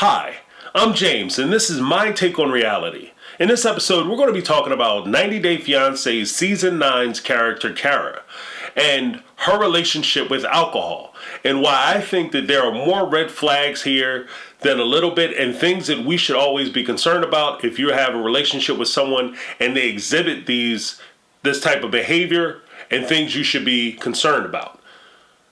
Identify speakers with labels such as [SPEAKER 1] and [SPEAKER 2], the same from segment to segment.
[SPEAKER 1] Hi, I'm James, and this is my take on reality. In this episode, we're going to be talking about 90 Day Fiance's Season 9's character, Kara, and her relationship with alcohol, and why I think that there are more red flags here than a little bit, and things that we should always be concerned about if you have a relationship with someone and they exhibit this type of behavior, and things you should be concerned about.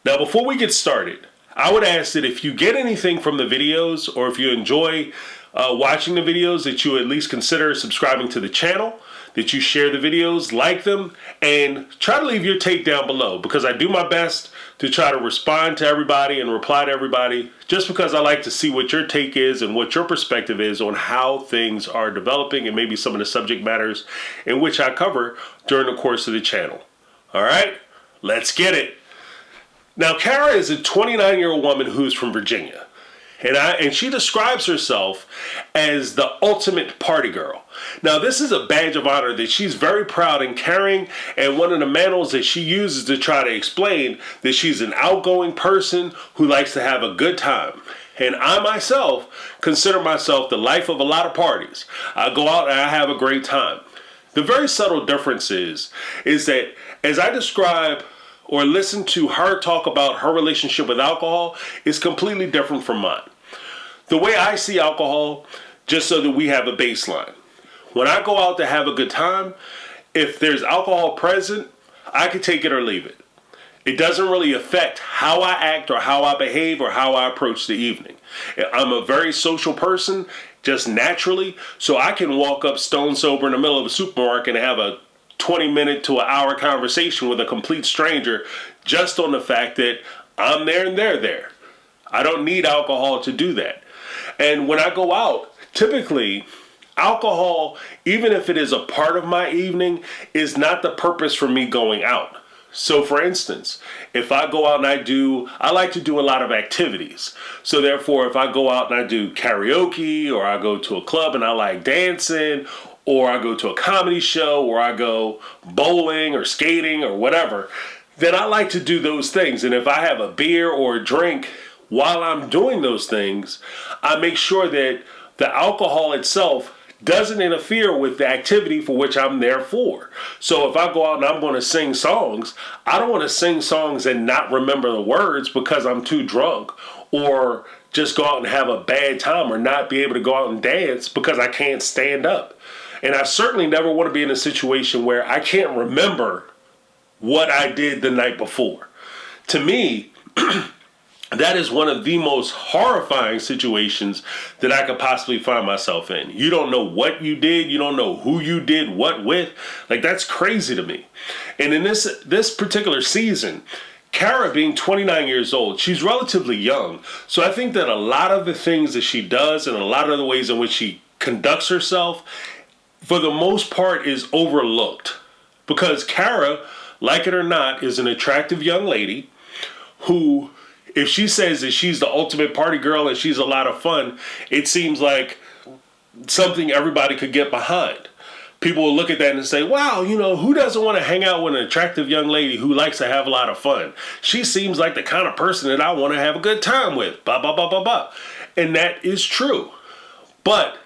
[SPEAKER 1] Now, before we get started, I would ask that if you get anything from the videos, or if you enjoy watching the videos, that you at least consider subscribing to the channel, that you share the videos, like them, and try to leave your take down below, because I do my best to try to respond to everybody and reply to everybody, just because I like to see what your take is and what your perspective is on how things are developing, and maybe some of the subject matters in which I cover during the course of the channel. All right, let's get it. Now, Kara is a 29-year-old woman who's from Virginia, and she describes herself as the ultimate party girl. Now, this is a badge of honor that she's very proud in carrying, and one of the mantles that she uses to try to explain that she's an outgoing person who likes to have a good time. And I myself consider myself the life of a lot of parties. I go out and I have a great time. The very subtle difference is that as I describe or listen to her talk about her relationship with alcohol, is completely different from mine. The way I see alcohol, just so that we have a baseline. When I go out to have a good time, if there's alcohol present, I can take it or leave it. It doesn't really affect how I act or how I behave or how I approach the evening. I'm a very social person, just naturally, so I can walk up stone sober in the middle of a supermarket and have a 20-minute to an hour conversation with a complete stranger, just on the fact that I'm there and they're there. I don't need alcohol to do that. And when I go out, typically alcohol, even if it is a part of my evening, is not the purpose for me going out. So for instance, if I go out and I like to do a lot of activities. So therefore, if I go out and I do karaoke, or I go to a club and I like dancing, or I go to a comedy show, or I go bowling or skating or whatever, then I like to do those things. And if I have a beer or a drink while I'm doing those things, I make sure that the alcohol itself doesn't interfere with the activity for which I'm there for. So if I go out and I'm going to sing songs, I don't want to sing songs and not remember the words because I'm too drunk, or just go out and have a bad time, or not be able to go out and dance because I can't stand up. And I certainly never want to be in a situation where I can't remember what I did the night before. To me, that is one of the most horrifying situations that I could possibly find myself in. You don't know what you did. You don't know who you did what with. Like, that's crazy to me. And in this particular season, Kara being 29 years old, she's relatively young. So I think that a lot of the things that she does and a lot of the ways in which she conducts herself, for the most part, is overlooked. Because Kara, like it or not, is an attractive young lady who, if she says that she's the ultimate party girl and she's a lot of fun, it seems like something everybody could get behind. People will look at that and say, wow, who doesn't want to hang out with an attractive young lady who likes to have a lot of fun? She seems like the kind of person that I want to have a good time with. Blah, blah, blah, blah, blah. And that is true. But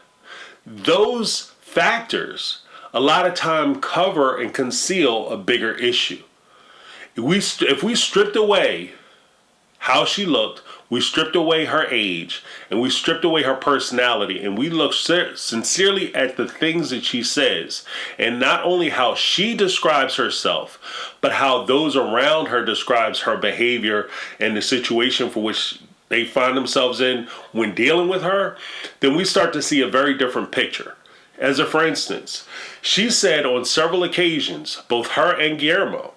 [SPEAKER 1] those factors a lot of time cover and conceal a bigger issue. If we stripped away how she looked, we stripped away her age, and we stripped away her personality, and we looked sincerely at the things that she says, and not only how she describes herself, but how those around her describes her behavior and the situation for which they find themselves in when dealing with her, then we start to see a very different picture. For instance, she said on several occasions, both her and Guillermo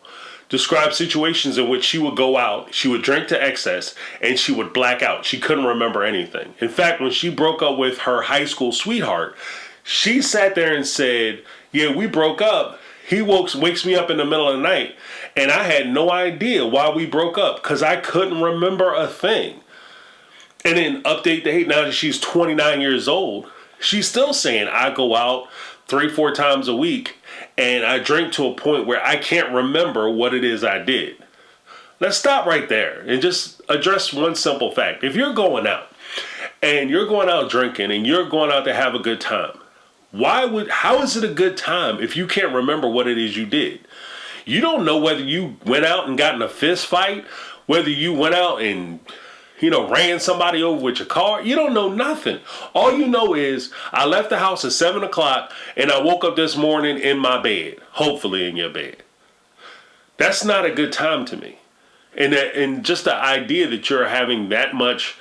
[SPEAKER 1] described situations in which she would go out, she would drink to excess, and she would black out. She couldn't remember anything. In fact, when she broke up with her high school sweetheart, she sat there and said, yeah, we broke up. He wakes me up in the middle of the night, and I had no idea why we broke up because I couldn't remember a thing. And then update date, now that she's 29 years old, she's still saying, I go out 3-4 times a week and I drink to a point where I can't remember what it is I did. Let's stop right there and just address one simple fact. If you're going out and you're going out drinking and you're going out to have a good time. How is it a good time if you can't remember what it is you did? You don't know whether you went out and got in a fist fight, whether you went out and, ran somebody over with your car. You don't know nothing. All you know is I left the house at 7 o'clock and I woke up this morning in my bed, hopefully in your bed. That's not a good time to me. And just the idea that you're having that much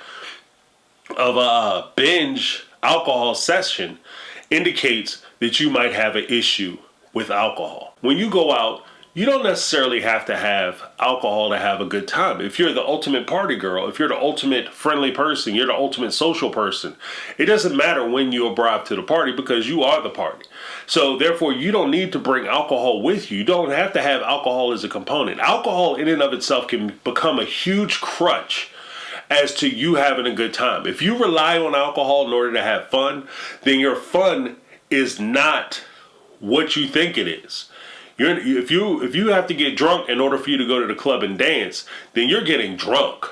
[SPEAKER 1] of a binge alcohol session indicates that you might have an issue with alcohol. When you go out, you don't necessarily have to have alcohol to have a good time. If you're the ultimate party girl, if you're the ultimate friendly person, you're the ultimate social person, it doesn't matter when you arrive to the party because you are the party. So therefore, you don't need to bring alcohol with you. You don't have to have alcohol as a component. Alcohol in and of itself can become a huge crutch as to you having a good time. If you rely on alcohol in order to have fun, then your fun is not what you think it is. If you have to get drunk in order for you to go to the club and dance, then you're getting drunk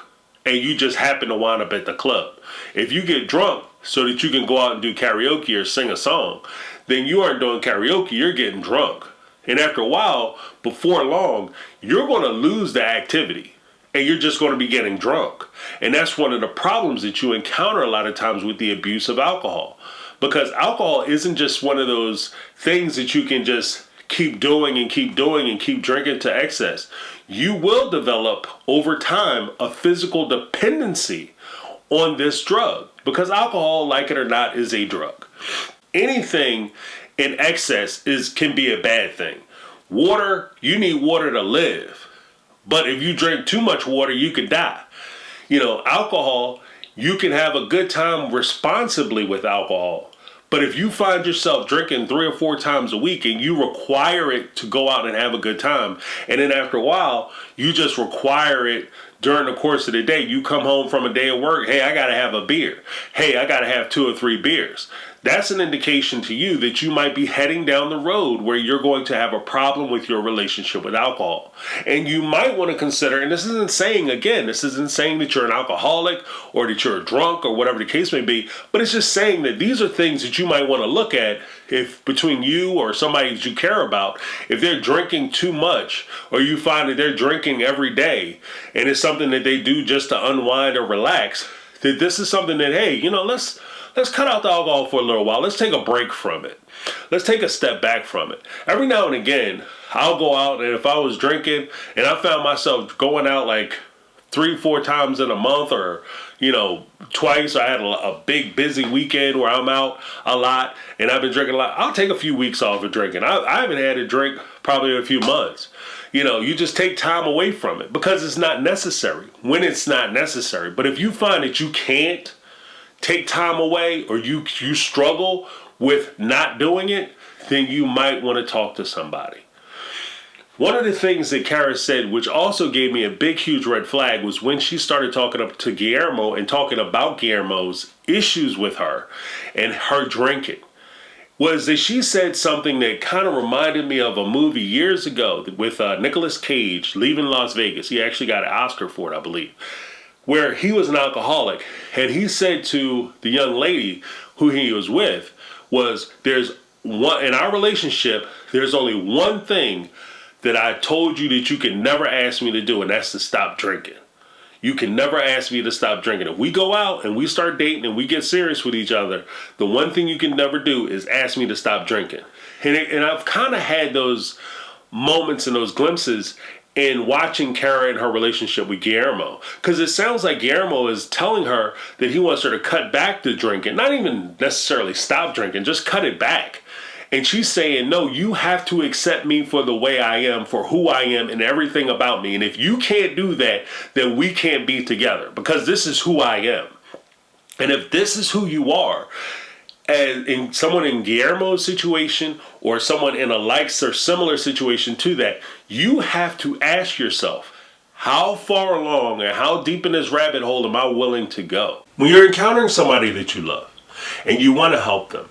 [SPEAKER 1] and you just happen to wind up at the club. If you get drunk so that you can go out and do karaoke or sing a song, then you aren't doing karaoke, you're getting drunk. And after a while, before long, you're going to lose the activity and you're just going to be getting drunk. And that's one of the problems that you encounter a lot of times with the abuse of alcohol. Because alcohol isn't just one of those things that you can just keep doing and keep drinking to excess. You will develop over time a physical dependency on this drug because alcohol, like it or not, is a drug. Anything in excess can be a bad thing. Water, you need water to live. But if you drink too much water, you could die. Alcohol, you can have a good time responsibly with alcohol. But if you find yourself drinking 3 or 4 times a week and you require it to go out and have a good time, and then after a while, you just require it during the course of the day. You come home from a day of work, hey, I got to have a beer. Hey, I got to have 2 or 3 beers. That's an indication to you that you might be heading down the road where you're going to have a problem with your relationship with alcohol. And you might want to consider, and this isn't saying that you're an alcoholic or that you're a drunk or whatever the case may be, but it's just saying that these are things that you might want to look at if between you or somebody that you care about, if they're drinking too much or you find that they're drinking every day and it's something that they do just to unwind or relax, that this is something that, hey, let's cut out the alcohol for a little while. Let's take a break from it. Let's take a step back from it. Every now and again, I'll go out, and if I was drinking and I found myself going out like 3-4 times in a month or, twice, I had a big busy weekend where I'm out a lot and I've been drinking a lot, I'll take a few weeks off of drinking. I haven't had a drink probably in a few months. You just take time away from it because it's not necessary when it's not necessary. But if you find that you can't take time away or you struggle with not doing it, then you might want to talk to somebody. One of the things that Kara said, which also gave me a big, huge red flag, was when she started talking up to Guillermo and talking about Guillermo's issues with her and her drinking, was that she said something that kind of reminded me of a movie years ago with Nicolas Cage, Leaving Las Vegas. He actually got an Oscar for it, I believe, where he was an alcoholic. And he said to the young lady who he was with, there's one in our relationship, there's only one thing that I told you that you can never ask me to do, and that's to stop drinking. You can never ask me to stop drinking. If we go out and we start dating and we get serious with each other, the one thing you can never do is ask me to stop drinking. And I've kind of had those moments and those glimpses in watching Kara and her relationship with Guillermo. Because it sounds like Guillermo is telling her that he wants her to cut back the drinking. Not even necessarily stop drinking, just cut it back. And she's saying, no, you have to accept me for the way I am, for who I am and everything about me. And if you can't do that, then we can't be together because this is who I am. And if this is who you are, and in someone in Guillermo's situation or someone in a like or similar situation to that, you have to ask yourself, how far along and how deep in this rabbit hole am I willing to go? When you're encountering somebody that you love and you want to help them,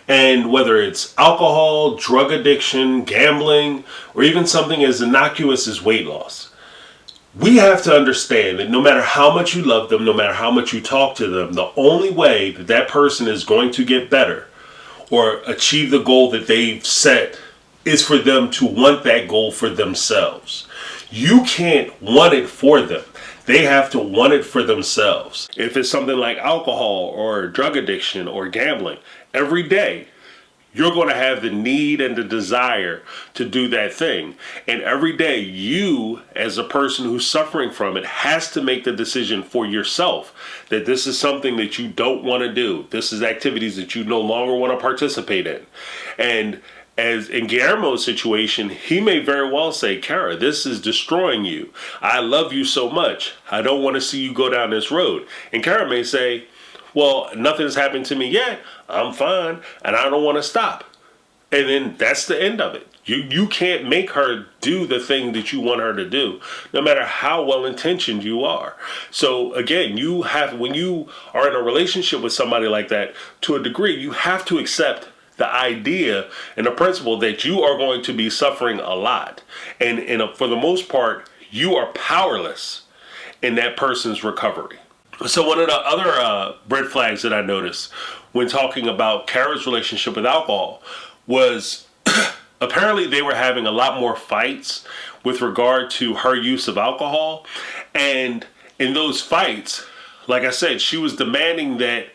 [SPEAKER 1] and whether it's alcohol, drug addiction, gambling, or even something as innocuous as weight loss, We have to understand that no matter how much you love them, no matter how much you talk to them, the only way that that person is going to get better or achieve the goal that they've set is for them to want that goal for themselves. You can't want it for them. They have to want it for themselves. If it's something like alcohol or drug addiction or gambling, every day you're going to have the need and the desire to do that thing. And every day you, as a person who's suffering from it, has to make the decision for yourself that this is something that you don't want to do. This is activities that you no longer want to participate in. And as in Guillermo's situation, he may very well say, Kara, this is destroying you. I love you so much. I don't want to see you go down this road. And Kara may say, well, nothing has happened to me yet. I'm fine, and I don't want to stop. And then that's the end of it. You can't make her do the thing that you want her to do, no matter how well-intentioned you are. So again, when you are in a relationship with somebody like that, to a degree, you have to accept the idea and the principle that you are going to be suffering a lot. And for the most part, you are powerless in that person's recovery. So one of the other red flags that I noticed when talking about Kara's relationship with alcohol was apparently they were having a lot more fights with regard to her use of alcohol. And in those fights, like I said, she was demanding that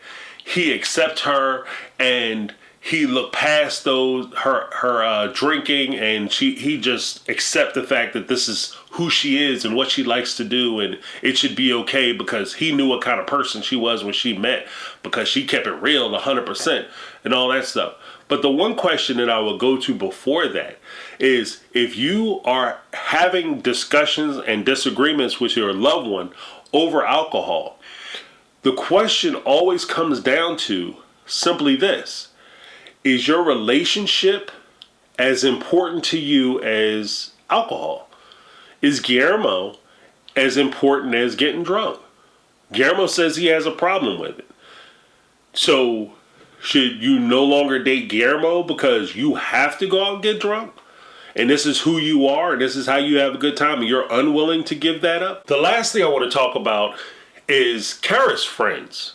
[SPEAKER 1] he accept her, and he looked past her drinking, and he just accept the fact that this is who she is and what she likes to do, and it should be okay because he knew what kind of person she was when she met, because she kept it real 100% and all that stuff. But the one question that I would go to before that is, if you are having discussions and disagreements with your loved one over alcohol, the question always comes down to simply this: is your relationship as important to you as alcohol? Is Guillermo as important as getting drunk? Guillermo says he has a problem with it. So should you no longer date Guillermo because you have to go out and get drunk? And this is who you are, and this is how you have a good time, and you're unwilling to give that up? The last thing I want to talk about is Kara's friends.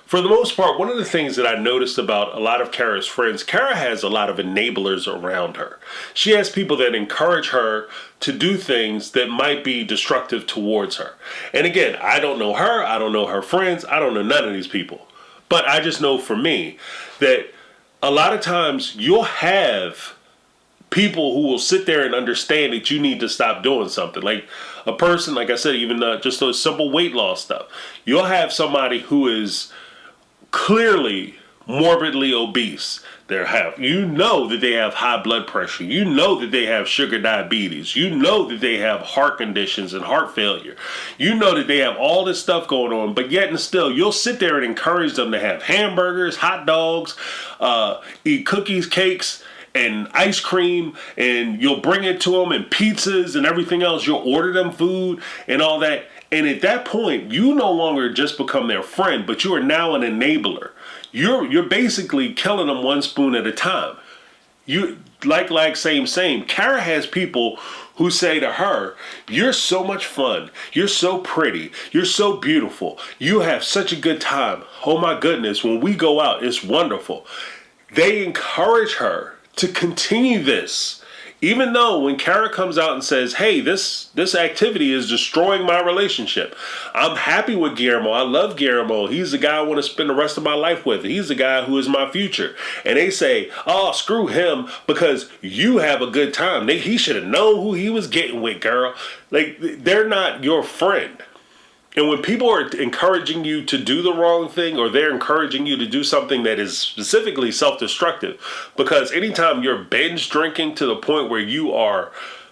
[SPEAKER 1] For the most part, one of the things that I noticed about a lot of Kara's friends, Kara has a lot of enablers around her. She has people that encourage her to do things that might be destructive towards her. And again, I don't know her, I don't know her friends, I don't know none of these people. But I just know for me that a lot of times you'll have people who will sit there and understand that you need to stop doing something. Like a person, like I said, even just those simple weight loss stuff. You'll have somebody who is clearly morbidly obese. You know that they have high blood pressure. You know that they have sugar diabetes. You know that they have heart conditions and heart failure. You know that they have all this stuff going on, but yet and still, you'll sit there and encourage them to have hamburgers, hot dogs, eat cookies, cakes, and ice cream, and you'll bring it to them, and pizzas and everything else. You'll order them food and all that. And at that point, you no longer just become their friend, but you are now an enabler. You're basically killing them one spoon at a time. You same. Kara has people who say to her, "You're so much fun. You're so pretty. You're so beautiful. You have such a good time. Oh my goodness, when we go out, it's wonderful." They encourage her to continue this. Even though when Kara comes out and says, hey, this activity is destroying my relationship. I'm happy with Guillermo. I love Guillermo. He's the guy I want to spend the rest of my life with. He's the guy who is my future. And they say, oh, screw him because you have a good time. He should have known who he was getting with, girl. Like, they're not your friend. And when people are encouraging you to do the wrong thing, or they're encouraging you to do something that is specifically self-destructive, because anytime you're binge drinking to the point where you are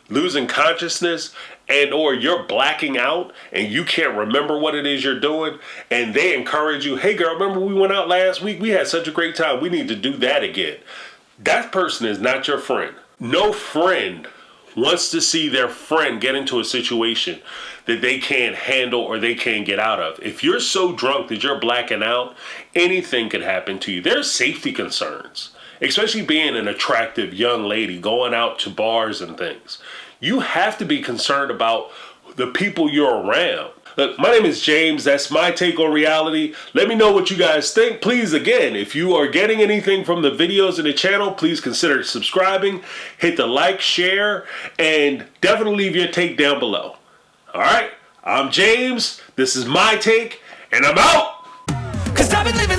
[SPEAKER 1] losing consciousness and or you're blacking out and you can't remember what it is you're doing, and they encourage you, hey girl, remember we went out last week? We had such a great time. We need to do that again. That person is not your friend. No friend wants to see their friend get into a situation that they can't handle or they can't get out of. If you're so drunk that you're blacking out, anything could happen to you. There's safety concerns, especially being an attractive young lady going out to bars and things. You have to be concerned about the people you're around. Look, my name is James. That's my take on reality. Let me know what you guys think. Please, again, if you are getting anything from the videos in the channel, please consider subscribing. Hit the like, share, and definitely leave your take down below. All right? I'm James. This is my take, and I'm out. 'Cause I've been living